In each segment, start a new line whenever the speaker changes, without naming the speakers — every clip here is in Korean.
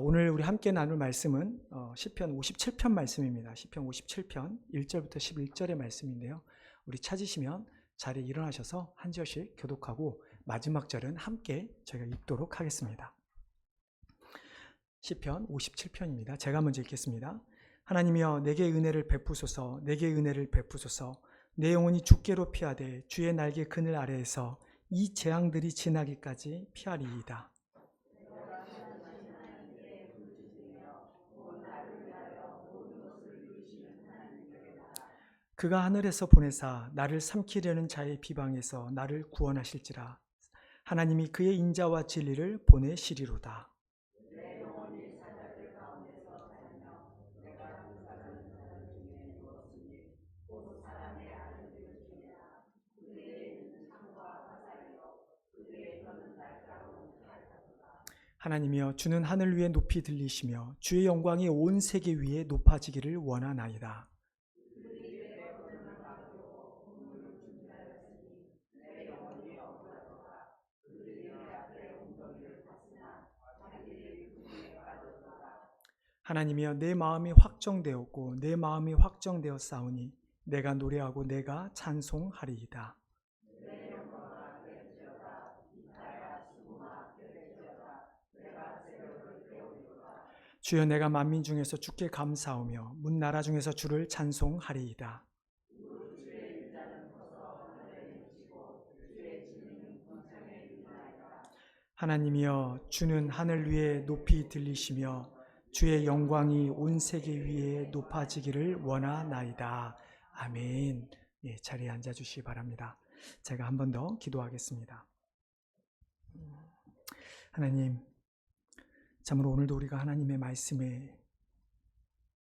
오늘 우리 함께 나눌 말씀은 시편 57편 말씀입니다. 시편 57편 1절부터 11절의 말씀인데요. 우리 찾으시면 자리에 일어나셔서 한 절씩 교독하고 마지막 절은 함께 저희가 읽도록 하겠습니다. 시편 57편입니다. 제가 먼저 읽겠습니다. 하나님이여 내게 은혜를 베푸소서, 내게 은혜를 베푸소서. 내 영혼이 주께로 피하되 주의 날개 그늘 아래에서 이 재앙들이 지나기까지 피하리이다. 그가 하늘에서 보내사 나를 삼키려는 자의 비방에서 나를 구원하실지라. 하나님이 그의 인자와 진리를 보내시리로다. 하나님이여 주는 하늘 위에 높이 들리시며 주의 영광이 온 세계 위에 높아지기를 원하나이다. 하나님이여 내 마음이 확정되었고 내 마음이 확정되었사오니 내가 노래하고 내가 찬송하리이다. 주여 내가 만민 중에서 주께 감사하며 문 나라 중에서 주를 찬송하리이다. 하나님이여 주는 하늘 위에 높이 들리시며 주의 영광이 온 세계 위에 높아지기를 원하나이다. 아멘. 예, 자리에 앉아주시기 바랍니다. 제가 한 번 더 기도하겠습니다. 하나님, 참으로 오늘도 우리가 하나님의 말씀에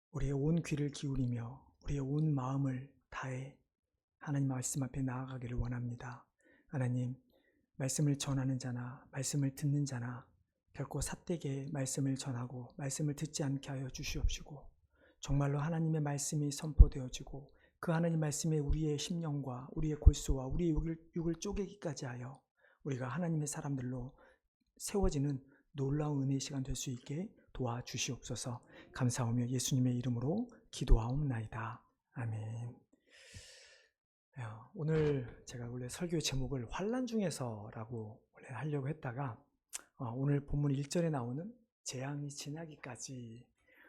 우리의 온 귀를 기울이며 우리의 온 마음을 다해 하나님 말씀 앞에 나아가기를 원합니다. 하나님, 말씀을 전하는 자나 말씀을 듣는 자나 결코 삿되게 말씀을 전하고 말씀을 듣지 않게 하여 주시옵시고 정말로 하나님의 말씀이 선포되어지고 그 하나님 말씀에 우리의 심령과 우리의 골수와 우리의 육을 쪼개기까지 하여 우리가 하나님의 사람들로 세워지는 놀라운 은혜의 시간 될 수 있게 도와주시옵소서. 감사하며 예수님의 이름으로 기도하옵나이다. 아멘. 오늘 제가 원래 설교의 제목을 환난 중에서라고 원래 하려고 했다가 오늘 본문 1절에 나오는 재앙이 지나기까지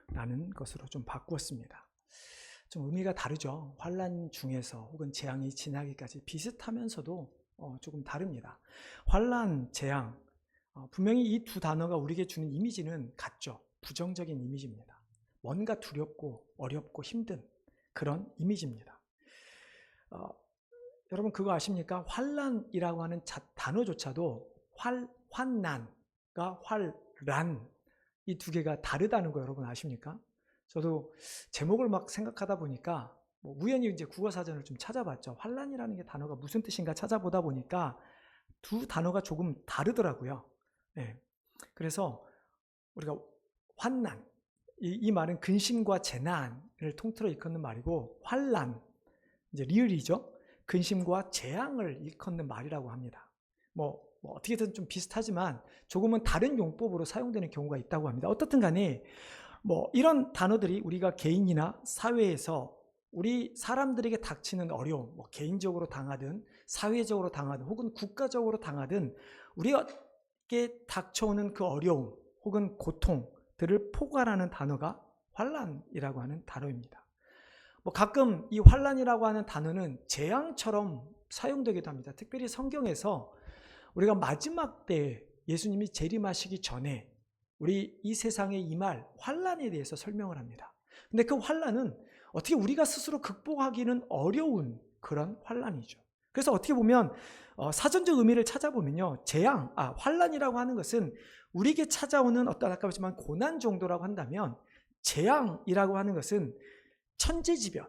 라는 것으로 좀 바꾸었습니다. 좀 의미가 다르죠. 환난 중에서 혹은 재앙이 지나기까지 비슷하면서도 조금 다릅니다. 환난, 재앙, 분명히 이 두 단어가 우리에게 주는 이미지는 같죠. 부정적인 이미지입니다. 뭔가 두렵고 어렵고 힘든 그런 이미지입니다. 여러분 그거 아십니까? 환난이라고 하는 단어조차도 환난과 환란 이 두 개가 다르다는 거 여러분 아십니까? 저도 제목을 막 생각하다 보니까 우연히 이제 국어사전을 좀 찾아봤죠. 환난이라는 게 단어가 무슨 뜻인가 찾아보다 보니까 두 단어가 조금 다르더라고요. 네. 그래서 우리가 환난, 이 말은 근심과 재난을 통틀어 일컫는 말이고 환난, 이제 리을이죠. 근심과 재앙을 일컫는 말이라고 합니다. 어떻게든 좀 비슷하지만 조금은 다른 용법으로 사용되는 경우가 있다고 합니다. 어떻든 간에 이런 단어들이 우리가 개인이나 사회에서 우리 사람들에게 닥치는 어려움, 개인적으로 당하든 사회적으로 당하든 혹은 국가적으로 당하든 우리에게 닥쳐오는 그 어려움 혹은 고통들을 포괄하는 단어가 환난이라고 하는 단어입니다. 가끔 이 환난이라고 하는 단어는 재앙처럼 사용되기도 합니다. 특별히 성경에서 우리가 마지막 때 예수님이 재림하시기 전에 우리 이 세상에 임할 환난에 대해서 설명을 합니다. 근데 그 환난은 어떻게 우리가 스스로 극복하기는 어려운 그런 환난이죠. 그래서 어떻게 보면 사전적 의미를 찾아보면요, 환난이라고 하는 것은 우리에게 찾아오는 어떤 아까 말했지만 고난 정도라고 한다면 재앙이라고 하는 것은 천재지변,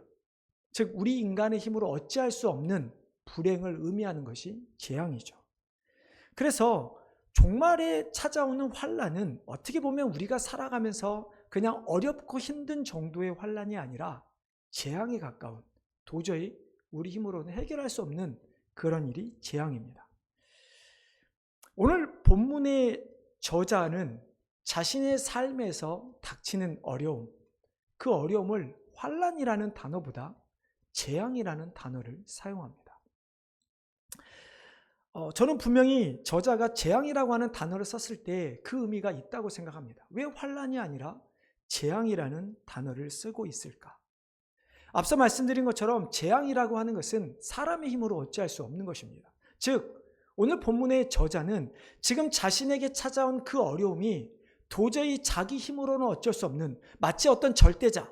즉 우리 인간의 힘으로 어찌할 수 없는 불행을 의미하는 것이 재앙이죠. 그래서 종말에 찾아오는 환난은 어떻게 보면 우리가 살아가면서 그냥 어렵고 힘든 정도의 환난이 아니라 재앙에 가까운, 도저히 우리 힘으로는 해결할 수 없는 그런 일이 재앙입니다. 오늘 본문의 저자는 자신의 삶에서 닥치는 어려움, 그 어려움을 환난이라는 단어보다 재앙이라는 단어를 사용합니다. 저는 분명히 저자가 재앙이라고 하는 단어를 썼을 때 그 의미가 있다고 생각합니다. 왜 환난이 아니라 재앙이라는 단어를 쓰고 있을까? 앞서 말씀드린 것처럼 재앙이라고 하는 것은 사람의 힘으로 어찌할 수 없는 것입니다. 즉 오늘 본문의 저자는 지금 자신에게 찾아온 그 어려움이 도저히 자기 힘으로는 어쩔 수 없는, 마치 어떤 절대자,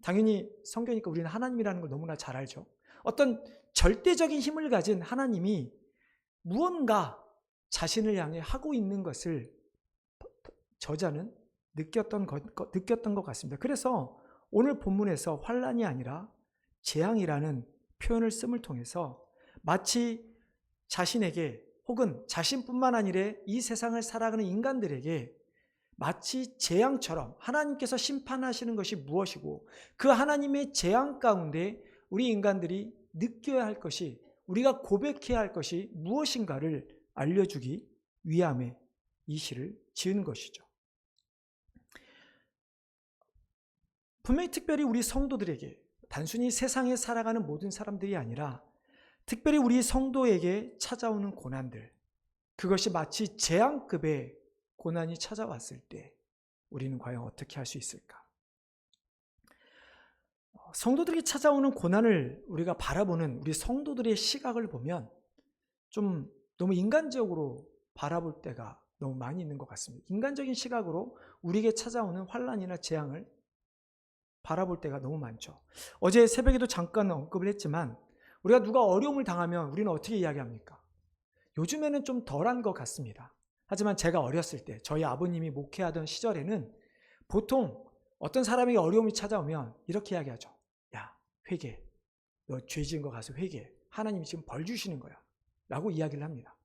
당연히 성경이니까 우리는 하나님이라는 걸 너무나 잘 알죠. 어떤 절대적인 힘을 가진 하나님이 무언가 자신을 향해 하고 있는 것을 저자는 느꼈던 것 같습니다. 그래서 오늘 본문에서 환난이 아니라 재앙이라는 표현을 씀을 통해서 마치 자신에게 혹은 자신뿐만 아니라 이 세상을 살아가는 인간들에게 마치 재앙처럼 하나님께서 심판하시는 것이 무엇이고 그 하나님의 재앙 가운데 우리 인간들이 느껴야 할 것이, 우리가 고백해야 할 것이 무엇인가를 알려주기 위함에 이 시를 지은 것이죠. 분명히 특별히 우리 성도들에게, 단순히 세상에 살아가는 모든 사람들이 아니라 특별히 우리 성도에게 찾아오는 고난들, 그것이 마치 재앙급의 고난이 찾아왔을 때 우리는 과연 어떻게 할 수 있을까? 성도들에게 찾아오는 고난을 우리가 바라보는 우리 성도들의 시각을 보면 좀 너무 인간적으로 바라볼 때가 너무 많이 있는 것 같습니다. 인간적인 시각으로 우리에게 찾아오는 환난이나 재앙을 바라볼 때가 너무 많죠. 어제 새벽에도 잠깐 언급을 했지만 우리가 누가 어려움을 당하면 우리는 어떻게 이야기합니까? 요즘에는 좀 덜한 것 같습니다. 하지만 제가 어렸을 때 저희 아버님이 목회하던 시절에는 보통 어떤 사람에게 어려움이 찾아오면 이렇게 이야기하죠. 야, 회개해. 너 죄 지은 거 가서 회개해. 하나님이 지금 벌 주시는 거야. 라고 이야기를 합니다.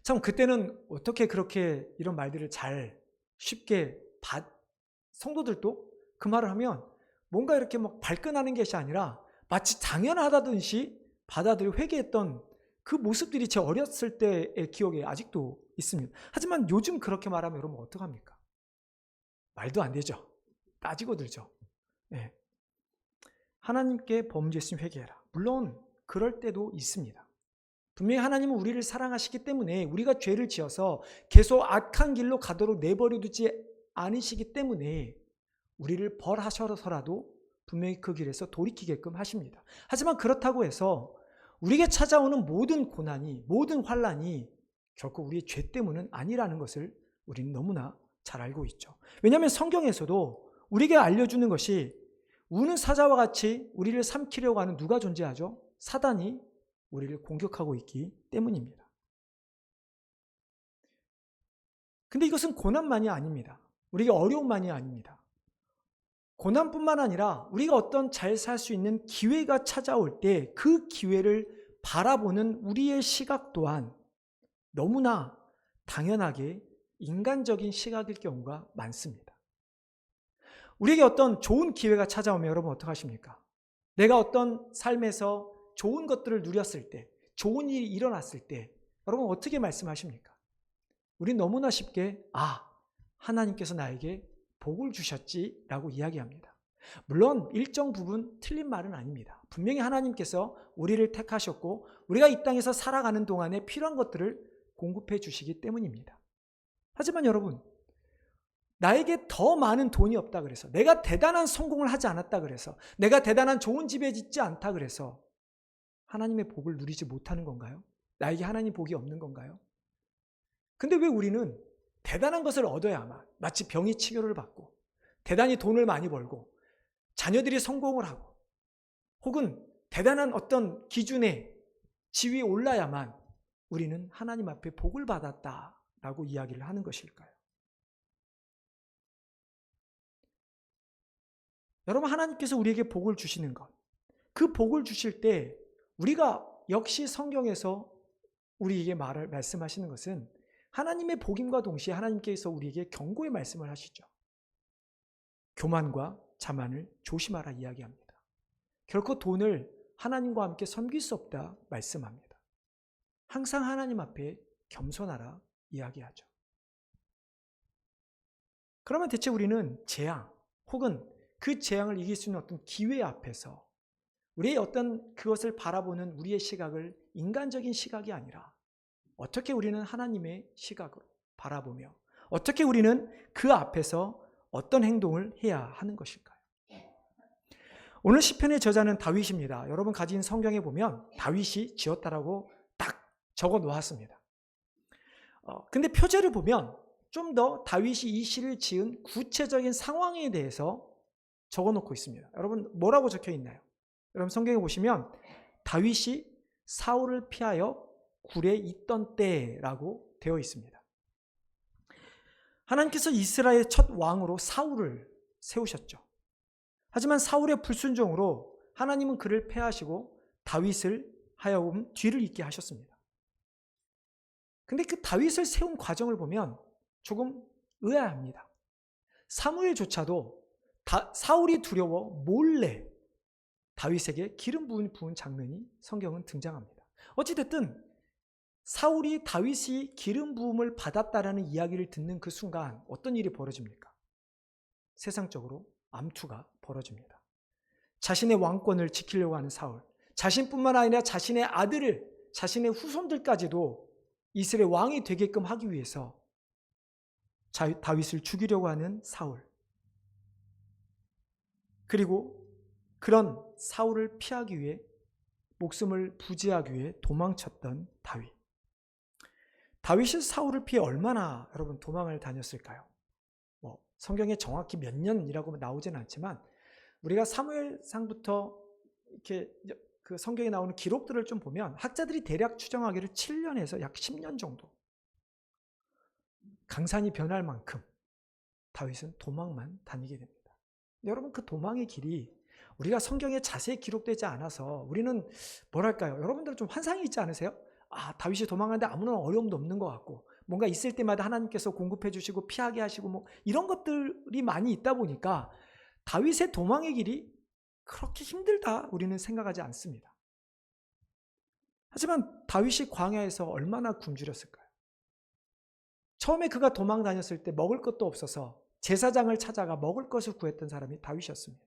참 그때는 어떻게 그렇게 이런 말들을 잘 쉽게 성도들도 그 말을 하면 뭔가 이렇게 막 발끈하는 것이 아니라 마치 당연하다듯이 받아들여 회개했던 그 모습들이 제 어렸을 때의 기억에 아직도 있습니다. 하지만 요즘 그렇게 말하면 여러분 어떡합니까? 말도 안 되죠. 따지고 들죠. 네. 하나님께 범죄했으면 회개해라. 물론 그럴 때도 있습니다. 분명히 하나님은 우리를 사랑하시기 때문에 우리가 죄를 지어서 계속 악한 길로 가도록 내버려 두지 않으시기 때문에 우리를 벌하셔서라도 분명히 그 길에서 돌이키게끔 하십니다. 하지만 그렇다고 해서 우리에게 찾아오는 모든 고난이, 모든 환난이 결코 우리의 죄 때문은 아니라는 것을 우리는 너무나 잘 알고 있죠. 왜냐하면 성경에서도 우리에게 알려주는 것이 우는 사자와 같이 우리를 삼키려고 하는 누가 존재하죠? 사단이 우리를 공격하고 있기 때문입니다. 근데 이것은 고난만이 아닙니다. 우리에게 어려움만이 아닙니다. 고난뿐만 아니라 우리가 어떤 잘 살 수 있는 기회가 찾아올 때 그 기회를 바라보는 우리의 시각 또한 너무나 당연하게 인간적인 시각일 경우가 많습니다. 우리에게 어떤 좋은 기회가 찾아오면 여러분 어떡하십니까? 내가 어떤 삶에서 좋은 것들을 누렸을 때, 좋은 일이 일어났을 때 여러분 어떻게 말씀하십니까? 우린 너무나 쉽게 하나님께서 나에게 복을 주셨지 라고 이야기합니다. 물론 일정 부분 틀린 말은 아닙니다. 분명히 하나님께서 우리를 택하셨고 우리가 이 땅에서 살아가는 동안에 필요한 것들을 공급해 주시기 때문입니다. 하지만 여러분, 나에게 더 많은 돈이 없다 그래서, 내가 대단한 성공을 하지 않았다 그래서, 내가 대단한 좋은 집에 짓지 않다 그래서 하나님의 복을 누리지 못하는 건가요? 나에게 하나님 복이 없는 건가요? 근데 왜 우리는 대단한 것을 얻어야만, 마치 병이 치료를 받고 대단히 돈을 많이 벌고 자녀들이 성공을 하고 혹은 대단한 어떤 기준의 지위에 올라야만 우리는 하나님 앞에 복을 받았다라고 이야기를 하는 것일까요? 여러분, 하나님께서 우리에게 복을 주시는 것, 그 복을 주실 때 우리가 역시 성경에서 우리에게 말씀하시는 것은 하나님의 복임과 동시에 하나님께서 우리에게 경고의 말씀을 하시죠. 교만과 자만을 조심하라 이야기합니다. 결코 돈을 하나님과 함께 섬길 수 없다 말씀합니다. 항상 하나님 앞에 겸손하라 이야기하죠. 그러면 대체 우리는 재앙 혹은 그 재앙을 이길 수 있는 어떤 기회 앞에서 우리의 어떤 그것을 바라보는 우리의 시각을 인간적인 시각이 아니라 어떻게 우리는 하나님의 시각으로 바라보며 어떻게 우리는 그 앞에서 어떤 행동을 해야 하는 것일까요? 오늘 시편의 저자는 다윗입니다. 여러분 가진 성경에 보면 다윗이 지었다라고 딱 적어 놓았습니다. 근데 표제를 보면 좀 더 다윗이 이 시를 지은 구체적인 상황에 대해서 적어 놓고 있습니다. 여러분 뭐라고 적혀 있나요? 여러분 성경에 보시면 다윗이 사울을 피하여 굴에 있던 때라고 되어 있습니다. 하나님께서 이스라엘의 첫 왕으로 사울을 세우셨죠. 하지만 사울의 불순종으로 하나님은 그를 패하시고 다윗을 하여금 뒤를 잇게 하셨습니다. 근데 그 다윗을 세운 과정을 보면 조금 의아합니다. 사무엘조차도 사울이 두려워 몰래 다윗에게 기름 부은 장면이 성경은 등장합니다. 어찌됐든 사울이 다윗이 기름 부음을 받았다라는 이야기를 듣는 그 순간 어떤 일이 벌어집니까? 세상적으로 암투가 벌어집니다. 자신의 왕권을 지키려고 하는 사울, 자신뿐만 아니라 자신의 아들을, 자신의 후손들까지도 이스라엘 왕이 되게끔 하기 위해서 다윗을 죽이려고 하는 사울, 그리고 그런 사울을 피하기 위해 목숨을 부지하기 위해 도망쳤던 다윗. 다윗이 사울을 피해 얼마나 여러분 도망을 다녔을까요? 성경에 정확히 몇 년이라고 나오지는 않지만 우리가 사무엘상부터 이렇게 그 성경에 나오는 기록들을 좀 보면 학자들이 대략 추정하기를 7년에서 약 10년 정도 강산이 변할 만큼 다윗은 도망만 다니게 됩니다. 여러분 그 도망의 길이 우리가 성경에 자세히 기록되지 않아서 우리는 뭐랄까요? 여러분들은 좀 환상이 있지 않으세요? 다윗이 도망가는데 아무런 어려움도 없는 것 같고 뭔가 있을 때마다 하나님께서 공급해 주시고 피하게 하시고 뭐 이런 것들이 많이 있다 보니까 다윗의 도망의 길이 그렇게 힘들다 우리는 생각하지 않습니다. 하지만 다윗이 광야에서 얼마나 굶주렸을까요? 처음에 그가 도망 다녔을 때 먹을 것도 없어서 제사장을 찾아가 먹을 것을 구했던 사람이 다윗이었습니다.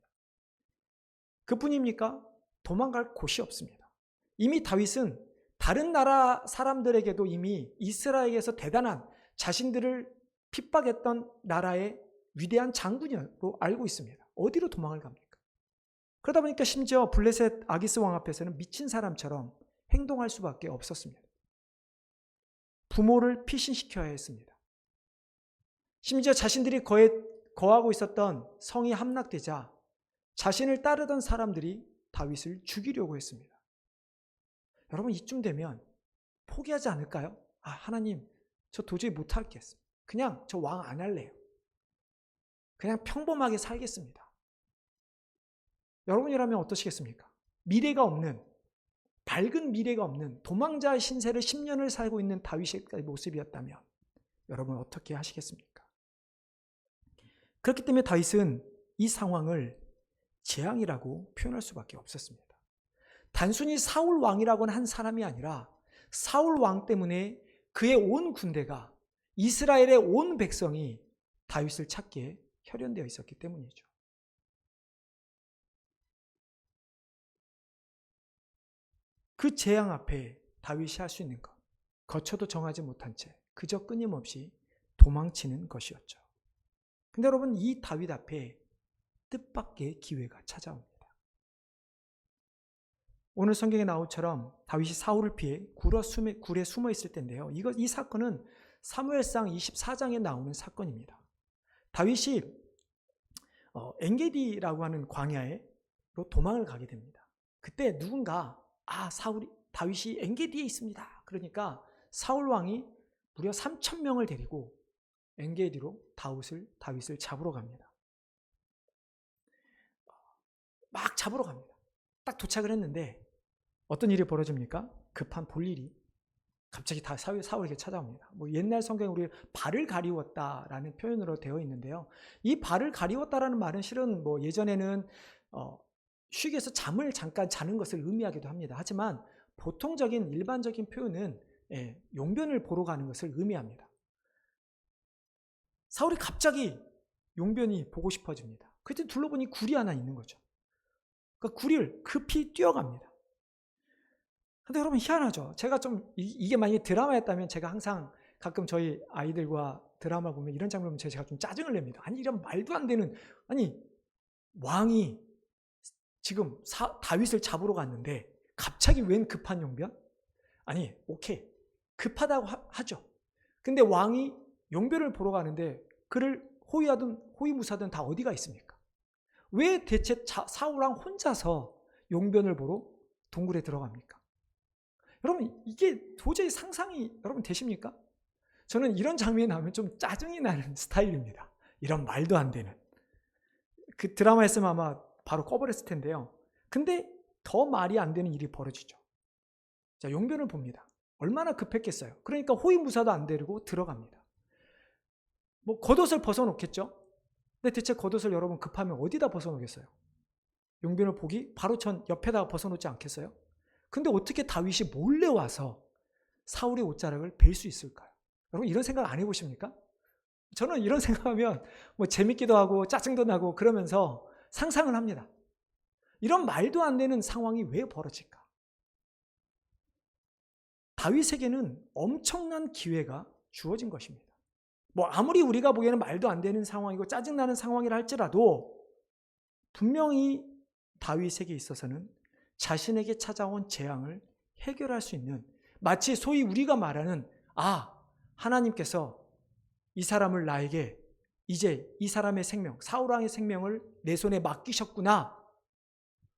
그뿐입니까? 도망갈 곳이 없습니다. 이미 다윗은 다른 나라 사람들에게도 이미 이스라엘에서 대단한 자신들을 핍박했던 나라의 위대한 장군으로 알고 있습니다. 어디로 도망을 갑니까? 그러다 보니까 심지어 블레셋 아기스 왕 앞에서는 미친 사람처럼 행동할 수밖에 없었습니다. 부모를 피신시켜야 했습니다. 심지어 자신들이 거하고 있었던 성이 함락되자 자신을 따르던 사람들이 다윗을 죽이려고 했습니다. 여러분 이쯤 되면 포기하지 않을까요? 하나님 저 도저히 못하겠습니다. 그냥 저 왕 안 할래요. 그냥 평범하게 살겠습니다. 여러분이라면 어떠시겠습니까? 미래가 없는, 밝은 미래가 없는 도망자의 신세를 10년을 살고 있는 다윗의 모습이었다면 여러분 어떻게 하시겠습니까? 그렇기 때문에 다윗은 이 상황을 재앙이라고 표현할 수밖에 없었습니다. 단순히 사울 왕이라고는 한 사람이 아니라 사울 왕 때문에 그의 온 군대가 이스라엘의 온 백성이 다윗을 찾기에 혈연되어 있었기 때문이죠. 그 재앙 앞에 다윗이 할 수 있는 것, 거쳐도 정하지 못한 채 그저 끊임없이 도망치는 것이었죠. 근데 여러분 이 다윗 앞에 뜻밖의 기회가 찾아옵니다. 오늘 성경에 나온 것처럼 다윗이 사울을 피해 굴에 숨어 있을 때인데요. 이 사건은 사무엘상 24장에 나오는 사건입니다. 다윗이 엔게디라고 하는 광야로 도망을 가게 됩니다. 그때 누군가 다윗이 엔게디에 있습니다. 그러니까 사울 왕이 무려 3,000명을 데리고 엔게디로 다윗을 잡으러 갑니다. 막 잡으러 갑니다. 딱 도착을 했는데 어떤 일이 벌어집니까? 급한 볼일이 갑자기 다 사울에게 찾아옵니다. 옛날 성경에 우리 발을 가리웠다라는 표현으로 되어 있는데요. 이 발을 가리웠다라는 말은 실은 예전에는 쉬기 위해서 잠을 잠깐 자는 것을 의미하기도 합니다. 하지만 보통적인 일반적인 표현은 용변을 보러 가는 것을 의미합니다. 사울이 갑자기 용변이 보고 싶어집니다. 그때 둘러보니 굴이 하나 있는 거죠. 그러니까 굴을 급히 뛰어갑니다. 근데 여러분 희한하죠. 제가 좀 이게 만약에 드라마였다면 제가 항상 가끔 저희 아이들과 드라마 보면 이런 장면 보면 제가 좀 짜증을 냅니다. 아니 이런 말도 안 되는, 아니 왕이 지금 다윗을 잡으러 갔는데 갑자기 웬 급한 용변? 아니 오케이 급하다고 하죠. 근데 왕이 용변을 보러 가는데 그를 호위하든 호위무사든 다 어디가 있습니까? 왜 대체 사울왕 혼자서 용변을 보러 동굴에 들어갑니까? 여러분 이게 도저히 상상이 여러분 되십니까? 저는 이런 장면이 나오면 좀 짜증이 나는 스타일입니다. 이런 말도 안 되는. 그 드라마였으면 아마 바로 꺼버렸을 텐데요. 근데 더 말이 안 되는 일이 벌어지죠. 자, 용변을 봅니다. 얼마나 급했겠어요. 그러니까 호위무사도 안 데리고 들어갑니다. 뭐 겉옷을 벗어놓겠죠. 근데 대체 겉옷을 여러분 급하면 어디다 벗어놓겠어요? 용변을 보기 바로 전 옆에다가 벗어놓지 않겠어요? 근데 어떻게 다윗이 몰래 와서 사울의 옷자락을 벨 수 있을까요? 여러분 이런 생각 안 해보십니까? 저는 이런 생각하면 뭐 재밌기도 하고 짜증도 나고 그러면서 상상을 합니다. 이런 말도 안 되는 상황이 왜 벌어질까? 다윗에게는 엄청난 기회가 주어진 것입니다. 뭐 아무리 우리가 보기에는 말도 안 되는 상황이고 짜증나는 상황이라 할지라도 분명히 다윗에게 있어서는 자신에게 찾아온 재앙을 해결할 수 있는, 마치 소위 우리가 말하는 하나님께서 이 사람을 나에게 이제 이 사람의 생명, 사울왕의 생명을 내 손에 맡기셨구나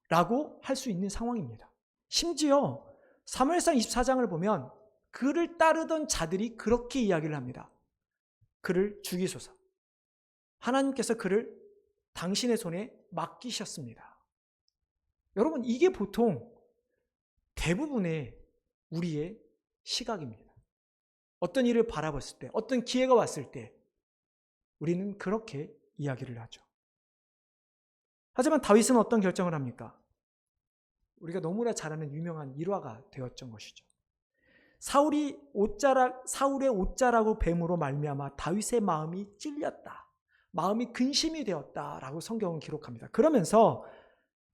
라고 할 수 있는 상황입니다. 심지어 사무엘상 24장을 보면 그를 따르던 자들이 그렇게 이야기를 합니다. 그를 죽이소서. 하나님께서 그를 당신의 손에 맡기셨습니다. 여러분 이게 보통 대부분의 우리의 시각입니다. 어떤 일을 바라봤을 때, 어떤 기회가 왔을 때 우리는 그렇게 이야기를 하죠. 하지만 다윗은 어떤 결정을 합니까? 우리가 너무나 잘 아는 유명한 일화가 되었던 것이죠. 사울의 옷자락으로 뱀으로 말미암아 다윗의 마음이 찔렸다. 마음이 근심이 되었다라고 성경은 기록합니다. 그러면서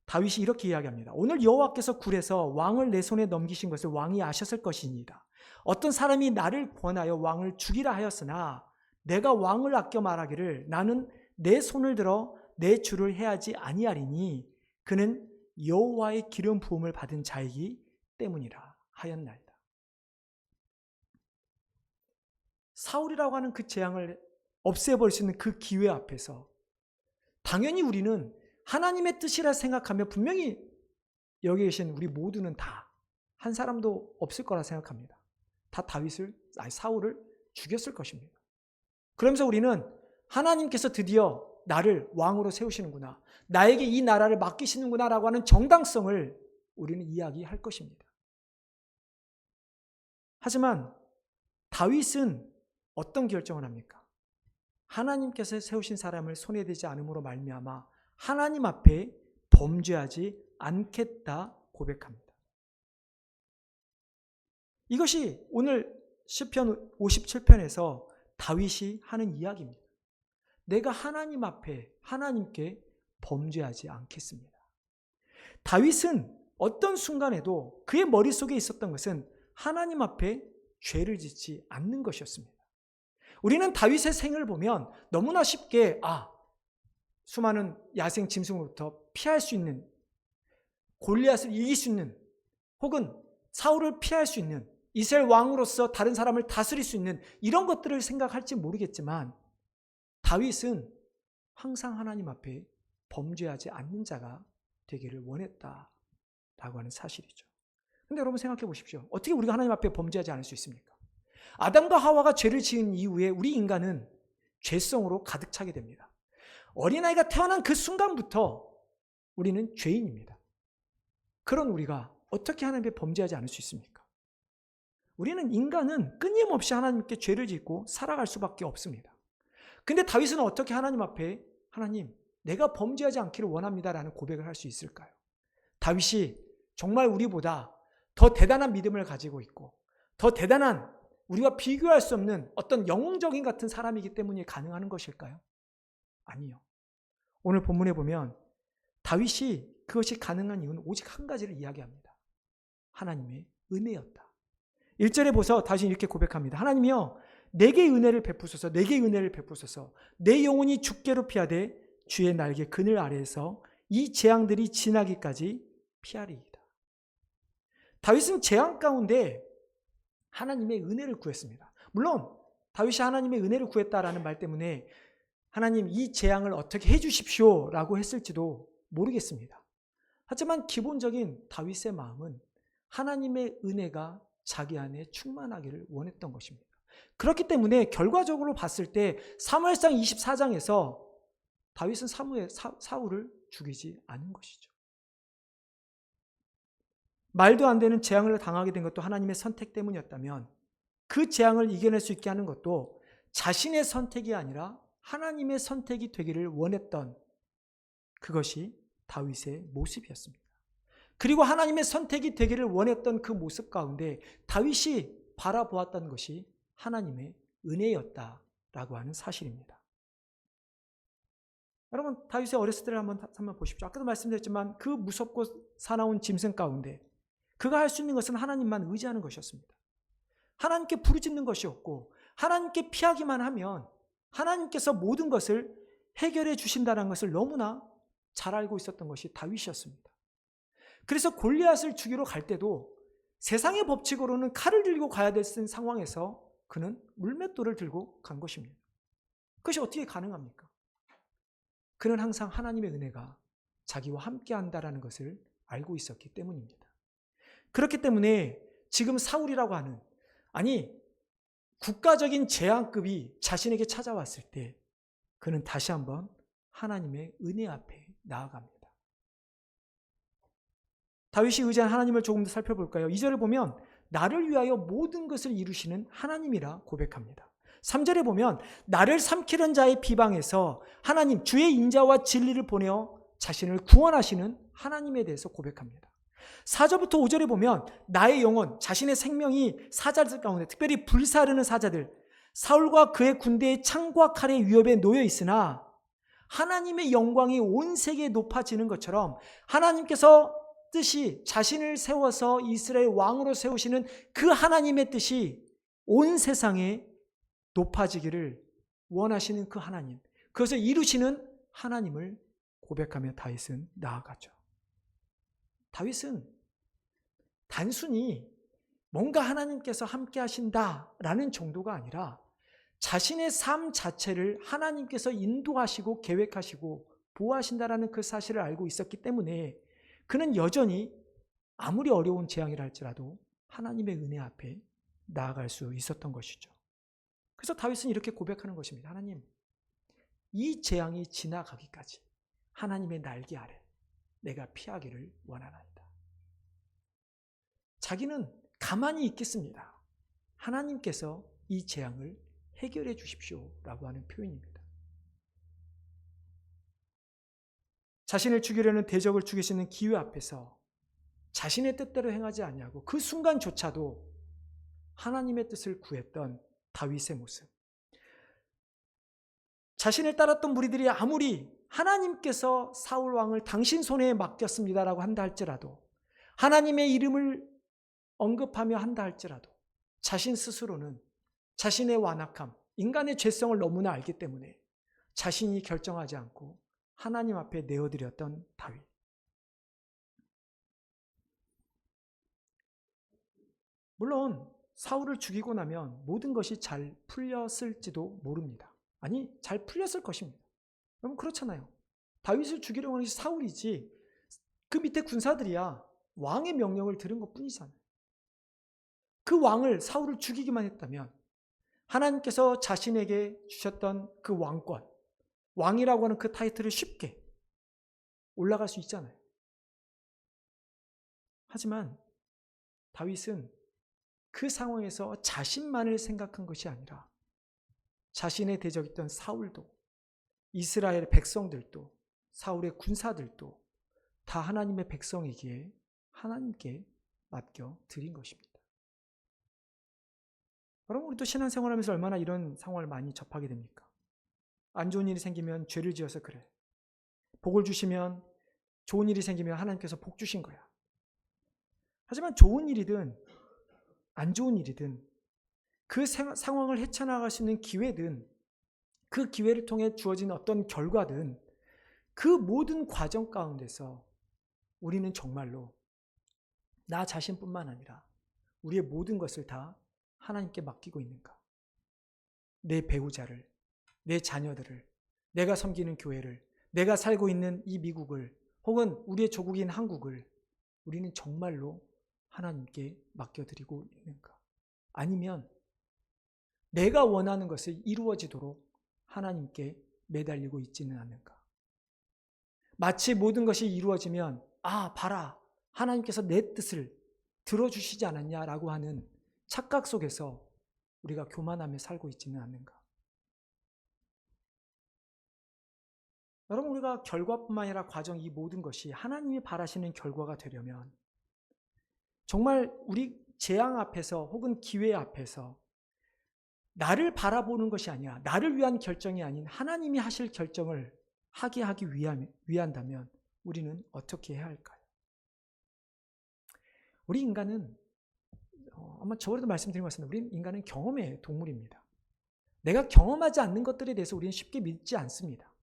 다윗이 이렇게 이야기합니다. 오늘 여호와께서 굴에서 왕을 내 손에 넘기신 것을 왕이 아셨을 것이니이다. 어떤 사람이 나를 권하여 왕을 죽이라 하였으나 내가 왕을 아껴 말하기를 나는 내 손을 들어 내 주를 해하지 아니하리니 그는 여호와의 기름 부음을 받은 자이기 때문이라 하였나이다. 사울이라고 하는 그 재앙을 없애버릴 수 있는 그 기회 앞에서 당연히 우리는 하나님의 뜻이라 생각하며 분명히 여기 계신 우리 모두는 다 한 사람도 없을 거라 생각합니다. 다 사울을 죽였을 것입니다. 그러면서 우리는 하나님께서 드디어 나를 왕으로 세우시는구나, 나에게 이 나라를 맡기시는구나 라고 하는 정당성을 우리는 이야기할 것입니다. 하지만 다윗은 어떤 결정을 합니까? 하나님께서 세우신 사람을 손에 대지 않음으로 말미암아 하나님 앞에 범죄하지 않겠다 고백합니다. 이것이 오늘 시편 57편에서 다윗이 하는 이야기입니다. 내가 하나님 앞에 하나님께 범죄하지 않겠습니다. 다윗은 어떤 순간에도 그의 머릿속에 있었던 것은 하나님 앞에 죄를 짓지 않는 것이었습니다. 우리는 다윗의 생을 보면 너무나 쉽게 수많은 야생 짐승으로부터 피할 수 있는, 골리앗을 이길 수 있는, 혹은 사울을 피할 수 있는, 이스라엘 왕으로서 다른 사람을 다스릴 수 있는 이런 것들을 생각할지 모르겠지만 다윗은 항상 하나님 앞에 범죄하지 않는 자가 되기를 원했다라고 하는 사실이죠. 그런데 여러분 생각해 보십시오. 어떻게 우리가 하나님 앞에 범죄하지 않을 수 있습니까? 아담과 하와가 죄를 지은 이후에 우리 인간은 죄성으로 가득 차게 됩니다. 어린아이가 태어난 그 순간부터 우리는 죄인입니다. 그런 우리가 어떻게 하나님께 범죄하지 않을 수 있습니까? 우리는 인간은 끊임없이 하나님께 죄를 짓고 살아갈 수밖에 없습니다. 근데 다윗은 어떻게 하나님 앞에 하나님, 내가 범죄하지 않기를 원합니다라는 고백을 할 수 있을까요? 다윗이 정말 우리보다 더 대단한 믿음을 가지고 있고 더 대단한, 우리와 비교할 수 없는 어떤 영웅적인 같은 사람이기 때문에 가능한 것일까요? 아니요. 오늘 본문에 보면 다윗이 그것이 가능한 이유는 오직 한 가지를 이야기합니다. 하나님의 은혜였다. 1절에 보서 다시 이렇게 고백합니다. 하나님이여 내게 은혜를 베푸소서. 내게 은혜를 베푸소서. 내 영혼이 죽게로 피하되 주의 날개 그늘 아래에서 이 재앙들이 지나기까지 피하리이다. 다윗은 재앙 가운데 하나님의 은혜를 구했습니다. 물론 다윗이 하나님의 은혜를 구했다라는 말 때문에 하나님 이 재앙을 어떻게 해주십시오 라고 했을지도 모르겠습니다. 하지만 기본적인 다윗의 마음은 하나님의 은혜가 자기 안에 충만하기를 원했던 것입니다. 그렇기 때문에 결과적으로 봤을 때 사무엘상 24장에서 다윗은 사울을 죽이지 않은 것이죠. 말도 안 되는 재앙을 당하게 된 것도 하나님의 선택 때문이었다면 그 재앙을 이겨낼 수 있게 하는 것도 자신의 선택이 아니라 하나님의 선택이 되기를 원했던 그것이 다윗의 모습이었습니다. 그리고 하나님의 선택이 되기를 원했던 그 모습 가운데 다윗이 바라보았던 것이 하나님의 은혜였다라고 하는 사실입니다. 여러분 다윗의 어렸을 때를 한번 보십시오. 아까도 말씀드렸지만 그 무섭고 사나운 짐승 가운데 그가 할 수 있는 것은 하나님만 의지하는 것이었습니다. 하나님께 부르짖는 것이었고 하나님께 피하기만 하면 하나님께서 모든 것을 해결해 주신다는 것을 너무나 잘 알고 있었던 것이 다윗이었습니다. 그래서 골리앗을 죽이러 갈 때도 세상의 법칙으로는 칼을 들고 가야 될 상황에서 그는 물맷돌을 들고 간 것입니다. 그것이 어떻게 가능합니까? 그는 항상 하나님의 은혜가 자기와 함께 한다는 것을 알고 있었기 때문입니다. 그렇기 때문에 지금 사울이라고 하는 국가적인 재앙급이 자신에게 찾아왔을 때 그는 다시 한번 하나님의 은혜 앞에 나아갑니다. 다윗이 의지한 하나님을 조금 더 살펴볼까요? 2절을 보면 나를 위하여 모든 것을 이루시는 하나님이라 고백합니다. 3절에 보면 나를 삼키는 자의 비방에서 하나님 주의 인자와 진리를 보내어 자신을 구원하시는 하나님에 대해서 고백합니다. 4절부터 5절에 보면 나의 영혼, 자신의 생명이 사자들 가운데 특별히 불사르는 사자들, 사울과 그의 군대의 창과 칼의 위협에 놓여 있으나 하나님의 영광이 온 세계에 높아지는 것처럼 하나님께서 뜻이 자신을 세워서 이스라엘 왕으로 세우시는 그 하나님의 뜻이 온 세상에 높아지기를 원하시는 그 하나님, 그것을 이루시는 하나님을 고백하며 다윗은 나아가죠. 다윗은 단순히 뭔가 하나님께서 함께 하신다라는 정도가 아니라 자신의 삶 자체를 하나님께서 인도하시고 계획하시고 보호하신다라는 그 사실을 알고 있었기 때문에 그는 여전히 아무리 어려운 재앙이라 할지라도 하나님의 은혜 앞에 나아갈 수 있었던 것이죠. 그래서 다윗은 이렇게 고백하는 것입니다. 하나님, 이 재앙이 지나가기까지 하나님의 날개 아래 내가 피하기를 원하나이다. 자기는 가만히 있겠습니다. 하나님께서 이 재앙을 해결해 주십시오라고 하는 표현입니다. 자신을 죽이려는 대적을 죽이시는 기회 앞에서 자신의 뜻대로 행하지 아니하고 그 순간조차도 하나님의 뜻을 구했던 다윗의 모습. 자신을 따랐던 무리들이 아무리 하나님께서 사울 왕을 당신 손에 맡겼습니다라고 한다 할지라도, 하나님의 이름을 언급하며 한다 할지라도 자신 스스로는 자신의 완악함, 인간의 죄성을 너무나 알기 때문에 자신이 결정하지 않고 하나님 앞에 내어드렸던 다윗. 물론 사울을 죽이고 나면 모든 것이 잘 풀렸을지도 모릅니다. 아니, 잘 풀렸을 것입니다. 여러분 그렇잖아요. 다윗을 죽이려고 하는 것이 사울이지 그 밑에 군사들이야 왕의 명령을 들은 것뿐이잖아요. 그 왕을, 사울을 죽이기만 했다면 하나님께서 자신에게 주셨던 그 왕권, 왕이라고 하는 그 타이틀을 쉽게 올라갈 수 있잖아요. 하지만 다윗은 그 상황에서 자신만을 생각한 것이 아니라 자신의 대적이었던 사울도, 이스라엘의 백성들도, 사울의 군사들도 다 하나님의 백성이기에 하나님께 맡겨 드린 것입니다. 여러분, 우리도 신앙생활하면서 얼마나 이런 상황을 많이 접하게 됩니까? 안 좋은 일이 생기면 죄를 지어서 그래. 복을 주시면 좋은 일이 생기면 하나님께서 복 주신 거야. 하지만 좋은 일이든 안 좋은 일이든 그 상황을 헤쳐나갈 수 있는 기회든 그 기회를 통해 주어진 어떤 결과든 그 모든 과정 가운데서 우리는 정말로 나 자신뿐만 아니라 우리의 모든 것을 다 하나님께 맡기고 있는가? 내 배우자를, 내 자녀들을, 내가 섬기는 교회를, 내가 살고 있는 이 미국을, 혹은 우리의 조국인 한국을 우리는 정말로 하나님께 맡겨드리고 있는가? 아니면 내가 원하는 것이 이루어지도록 하나님께 매달리고 있지는 않는가? 마치 모든 것이 이루어지면 봐라, 하나님께서 내 뜻을 들어주시지 않았냐라고 하는 착각 속에서 우리가 교만하며 살고 있지는 않는가? 여러분, 우리가 결과뿐만 아니라 과정, 이 모든 것이 하나님이 바라시는 결과가 되려면 정말 우리 재앙 앞에서 혹은 기회 앞에서 나를 바라보는 것이 아니라 나를 위한 결정이 아닌 하나님이 하실 결정을 하게 하기 위한다면 우리는 어떻게 해야 할까요? 우리 인간은 아마 저번에도 말씀드린 것 같습니다. 우리 인간은 경험의 동물입니다. 내가 경험하지 않는 것들에 대해서 우리는 쉽게 믿지 않습니다.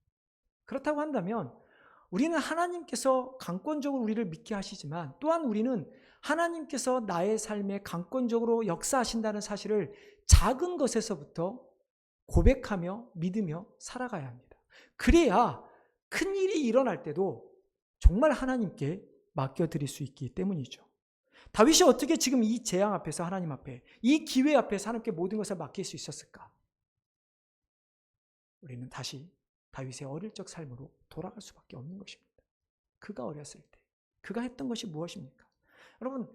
그렇다고 한다면 우리는 하나님께서 강권적으로 우리를 믿게 하시지만 또한 우리는 하나님께서 나의 삶에 강권적으로 역사하신다는 사실을 작은 것에서부터 고백하며 믿으며 살아가야 합니다. 그래야 큰 일이 일어날 때도 정말 하나님께 맡겨드릴 수 있기 때문이죠. 다윗이 어떻게 지금 이 재앙 앞에서 하나님 앞에, 이 기회 앞에서 하나님께 모든 것을 맡길 수 있었을까? 우리는 다시 다윗의 어릴 적 삶으로 돌아갈 수밖에 없는 것입니다. 그가 어렸을 때 그가 했던 것이 무엇입니까? 여러분,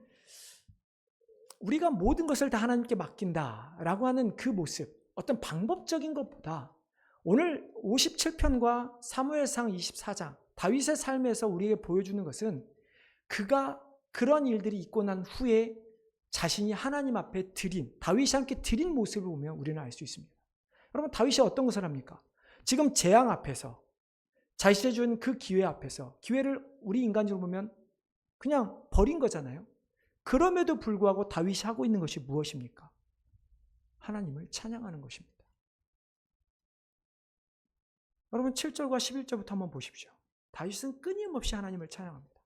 우리가 모든 것을 다 하나님께 맡긴다라고 하는 그 모습, 어떤 방법적인 것보다 오늘 57편과 사무엘상 24장 다윗의 삶에서 우리에게 보여주는 것은 그가 그런 일들이 있고 난 후에 자신이 하나님 앞에 드린, 다윗이 함께 드린 모습을 보면 우리는 알 수 있습니다. 여러분, 다윗이 어떤 것을 합니까? 지금 재앙 앞에서, 자신이 준 그 기회 앞에서, 기회를 우리 인간적으로 보면 그냥 버린 거잖아요. 그럼에도 불구하고 다윗이 하고 있는 것이 무엇입니까? 하나님을 찬양하는 것입니다. 여러분, 7절과 11절부터 한번 보십시오. 다윗은 끊임없이 하나님을 찬양합니다.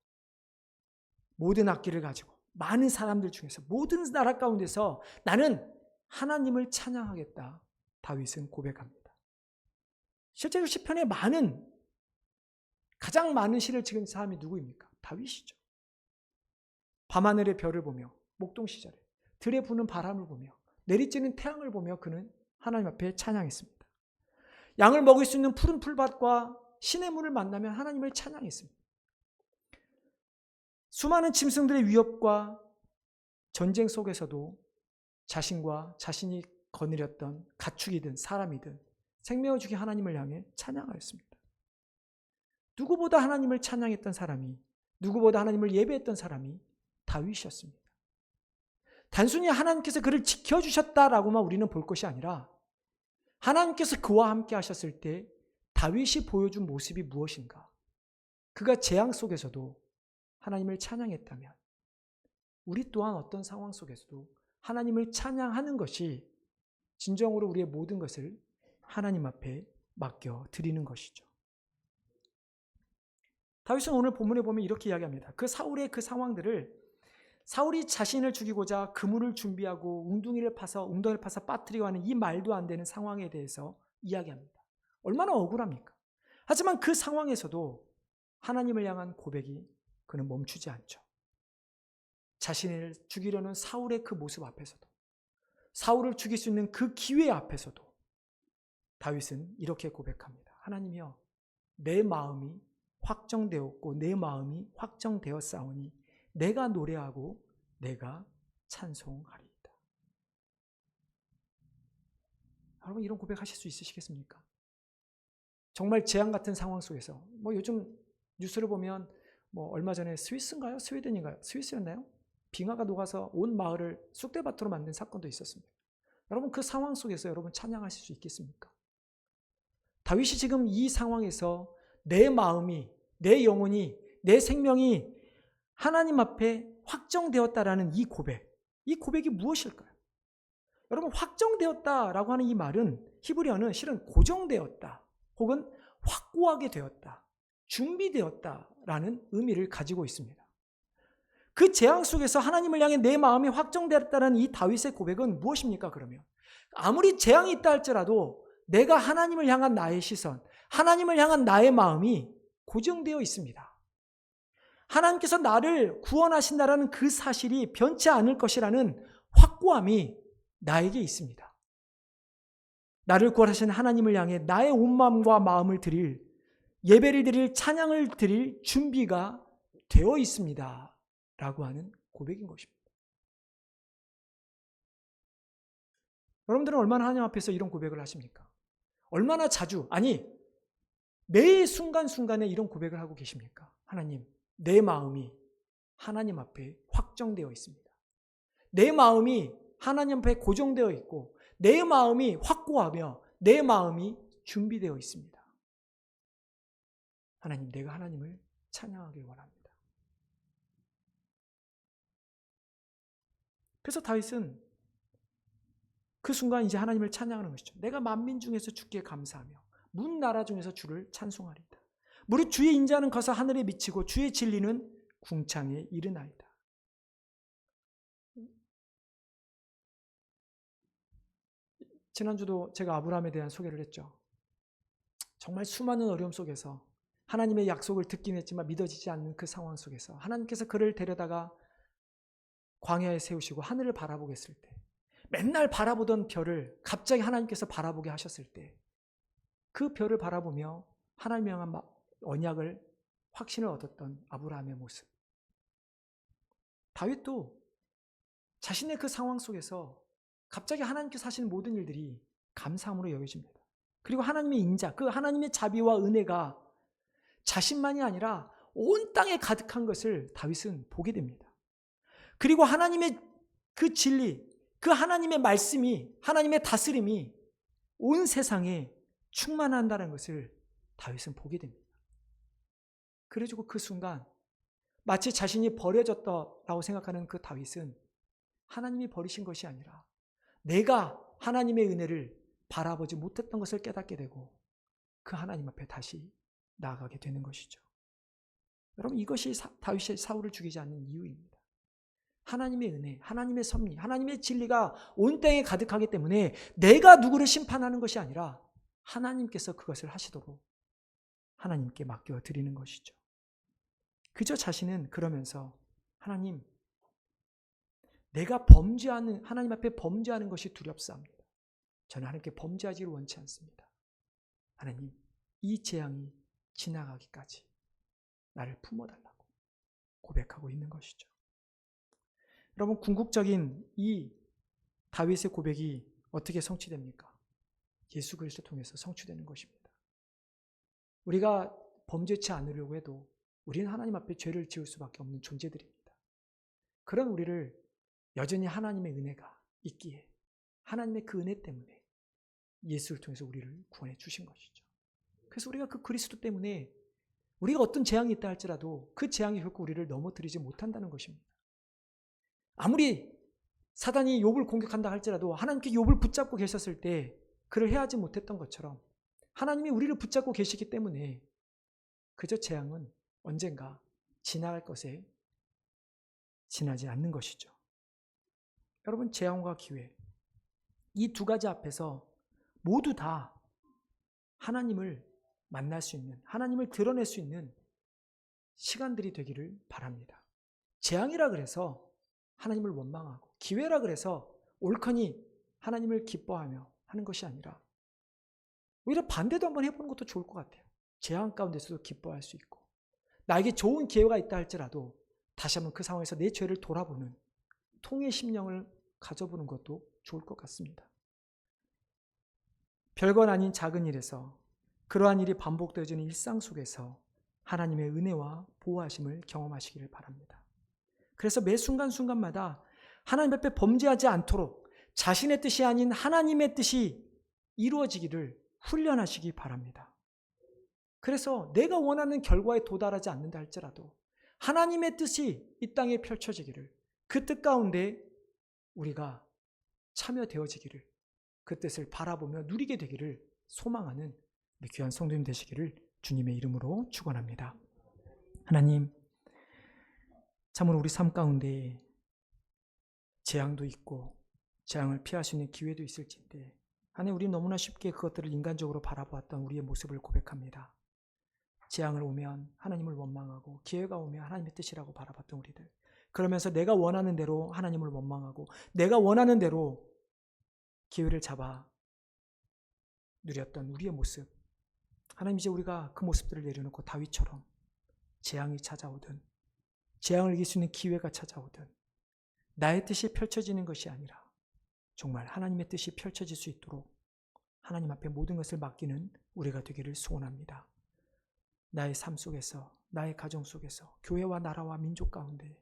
모든 악기를 가지고 많은 사람들 중에서 모든 나라 가운데서 나는 하나님을 찬양하겠다, 다윗은 고백합니다. 실제로 시편에 가장 많은 시를 지은 사람이 누구입니까? 다윗이죠. 밤하늘의 별을 보며, 목동시절에 들에 부는 바람을 보며, 내리쬐는 태양을 보며 그는 하나님 앞에 찬양했습니다. 양을 먹일 수 있는 푸른 풀밭과 시냇물을 만나면 하나님을 찬양했습니다. 수많은 짐승들의 위협과 전쟁 속에서도 자신과 자신이 거느렸던 가축이든 사람이든 생명을 주신 하나님을 향해 찬양하였습니다. 누구보다 하나님을 찬양했던 사람이, 누구보다 하나님을 예배했던 사람이 다윗이었습니다. 단순히 하나님께서 그를 지켜주셨다라고만 우리는 볼 것이 아니라 하나님께서 그와 함께 하셨을 때 다윗이 보여준 모습이 무엇인가? 그가 재앙 속에서도 하나님을 찬양했다면 우리 또한 어떤 상황 속에서도 하나님을 찬양하는 것이 진정으로 우리의 모든 것을 하나님 앞에 맡겨드리는 것이죠. 다윗은 오늘 본문에 보면 이렇게 이야기합니다. 그 사울의 그 상황들을, 사울이 자신을 죽이고자 그물을 준비하고 웅덩이를 파서 빠뜨리고 하는 이 말도 안 되는 상황에 대해서 이야기합니다. 얼마나 억울합니까? 하지만 그 상황에서도 하나님을 향한 고백이 그는 멈추지 않죠. 자신을 죽이려는 사울의 그 모습 앞에서도, 사울을 죽일 수 있는 그 기회 앞에서도 다윗은 이렇게 고백합니다. 하나님이여, 내 마음이 확정되었고 내 마음이 확정되었사오니 내가 노래하고 내가 찬송하리이다. 여러분, 이런 고백하실 수 있으시겠습니까? 정말 재앙 같은 상황 속에서, 요즘 뉴스를 보면 얼마 전에 스위스인가요? 스웨덴인가요? 스위스였나요? 빙하가 녹아서 온 마을을 쑥대밭으로 만든 사건도 있었습니다. 여러분, 그 상황 속에서 여러분 찬양하실 수 있겠습니까? 다윗이 지금 이 상황에서 내 마음이, 내 영혼이, 내 생명이 하나님 앞에 확정되었다라는 이 고백이 무엇일까요? 여러분, 확정되었다라고 하는 이 말은 히브리어는 실은 고정되었다 혹은 확고하게 되었다, 준비되었다라는 의미를 가지고 있습니다. 그 재앙 속에서 하나님을 향해 내 마음이 확정되었다는 이 다윗의 고백은 무엇입니까? 그러면 아무리 재앙이 있다 할지라도 내가 하나님을 향한 나의 시선, 하나님을 향한 나의 마음이 고정되어 있습니다. 하나님께서 나를 구원하신다라는 그 사실이 변치 않을 것이라는 확고함이 나에게 있습니다. 나를 구원하신 하나님을 향해 나의 온 마음과 마음을 드릴, 예배를 드릴, 찬양을 드릴 준비가 되어 있습니다 라고 하는 고백인 것입니다. 여러분들은 얼마나 하나님 앞에서 이런 고백을 하십니까? 얼마나 자주, 아니 매 순간순간에 이런 고백을 하고 계십니까? 하나님, 내 마음이 하나님 앞에 확정되어 있습니다. 내 마음이 하나님 앞에 고정되어 있고 내 마음이 확고하며 내 마음이 준비되어 있습니다. 하나님, 내가 하나님을 찬양하길 원합니다. 그래서 다윗은 그 순간 이제 하나님을 찬양하는 것이죠. 내가 만민 중에서 주께 감사하며 문 나라 중에서 주를 찬송하리이다. 무릇 주의 인자는 커서 하늘에 미치고 주의 진리는 궁창에 이르나이다. 지난주도 제가 아브라함에 대한 소개를 했죠. 정말 수많은 어려움 속에서 하나님의 약속을 듣긴 했지만 믿어지지 않는 그 상황 속에서 하나님께서 그를 데려다가 광야에 세우시고 하늘을 바라보게 했을 때, 맨날 바라보던 별을 갑자기 하나님께서 바라보게 하셨을 때, 그 별을 바라보며 하나님을 향한 언약을, 확신을 얻었던 아브라함의 모습. 다윗도 자신의 그 상황 속에서 갑자기 하나님께서 하시는 모든 일들이 감사함으로 여겨집니다. 그리고 하나님의 인자, 그 하나님의 자비와 은혜가 자신만이 아니라 온 땅에 가득한 것을 다윗은 보게 됩니다. 그리고 하나님의 그 진리, 그 하나님의 말씀이, 하나님의 다스림이 온 세상에 충만한다는 것을 다윗은 보게 됩니다. 그래가지고 그 순간 마치 자신이 버려졌다라고 생각하는 그 다윗은 하나님이 버리신 것이 아니라 내가 하나님의 은혜를 바라보지 못했던 것을 깨닫게 되고 그 하나님 앞에 다시 나아가게 되는 것이죠. 여러분, 이것이 다윗이 사울을 죽이지 않는 이유입니다. 하나님의 은혜, 하나님의 섭리, 하나님의 진리가 온 땅에 가득하기 때문에 내가 누구를 심판하는 것이 아니라 하나님께서 그것을 하시도록 하나님께 맡겨드리는 것이죠. 그저 자신은 그러면서 하나님, 내가 범죄하는, 하나님 앞에 범죄하는 것이 두렵사옵니다. 저는 하나님께 범죄하지를 원치 않습니다. 하나님, 이 재앙이 지나가기까지 나를 품어달라고 고백하고 있는 것이죠. 여러분, 궁극적인 이 다윗의 고백이 어떻게 성취됩니까? 예수 그리스도 통해서 성취되는 것입니다. 우리가 범죄치 않으려고 해도 우리는 하나님 앞에 죄를 지을 수밖에 없는 존재들입니다. 그런 우리를 여전히 하나님의 은혜가 있기에 하나님의 그 은혜 때문에 예수를 통해서 우리를 구원해 주신 것이죠. 그래서 우리가 그 그리스도 때문에 우리가 어떤 재앙이 있다 할지라도 그 재앙이 결코 우리를 넘어뜨리지 못한다는 것입니다. 아무리 사단이 욥을 공격한다 할지라도 하나님께 욥을 붙잡고 계셨을 때 그를 해하지 못했던 것처럼 하나님이 우리를 붙잡고 계시기 때문에 그저 재앙은 언젠가 지나갈 것에 지나지 않는 것이죠. 여러분, 재앙과 기회, 이 두 가지 앞에서 모두 다 하나님을 만날 수 있는, 하나님을 드러낼 수 있는 시간들이 되기를 바랍니다. 재앙이라 그래서 하나님을 원망하고 기회라 그래서 옳거니 하나님을 기뻐하며 하는 것이 아니라 오히려 반대도 한번 해보는 것도 좋을 것 같아요. 재앙 가운데서도 기뻐할 수 있고 나에게 좋은 기회가 있다 할지라도 다시 한번 그 상황에서 내 죄를 돌아보는 통의 심령을 가져보는 것도 좋을 것 같습니다. 별건 아닌 작은 일에서 그러한 일이 반복되어지는 일상 속에서 하나님의 은혜와 보호하심을 경험하시기를 바랍니다. 그래서 매 순간순간마다 하나님 앞에 범죄하지 않도록 자신의 뜻이 아닌 하나님의 뜻이 이루어지기를 훈련하시기 바랍니다. 그래서 내가 원하는 결과에 도달하지 않는다 할지라도 하나님의 뜻이 이 땅에 펼쳐지기를, 그 뜻 가운데 우리가 참여되어지기를, 그 뜻을 바라보며 누리게 되기를 소망하는 우리 귀한 성도님 되시기를 주님의 이름으로 축원합니다. 하나님, 참으로 우리 삶 가운데 재앙도 있고 재앙을 피할 수 있는 기회도 있을진데 하나님, 우리 너무나 쉽게 그것들을 인간적으로 바라보았던 우리의 모습을 고백합니다. 재앙을 오면 하나님을 원망하고 기회가 오면 하나님의 뜻이라고 바라봤던 우리들, 그러면서 내가 원하는 대로 하나님을 원망하고 내가 원하는 대로 기회를 잡아 누렸던 우리의 모습, 하나님, 이제 우리가 그 모습들을 내려놓고 다윗처럼 재앙이 찾아오든 재앙을 이길 수 있는 기회가 찾아오든 나의 뜻이 펼쳐지는 것이 아니라 정말 하나님의 뜻이 펼쳐질 수 있도록 하나님 앞에 모든 것을 맡기는 우리가 되기를 소원합니다. 나의 삶 속에서, 나의 가정 속에서, 교회와 나라와 민족 가운데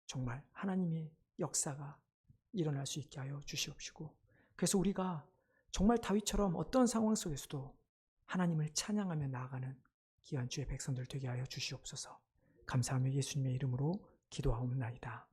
정말 하나님의 역사가 일어날 수 있게 하여 주시옵시고, 그래서 우리가 정말 다윗처럼 어떤 상황 속에서도 하나님을 찬양하며 나아가는 귀한 주의 백성들 되게 하여 주시옵소서. 감사하며 예수님의 이름으로 기도하옵나이다.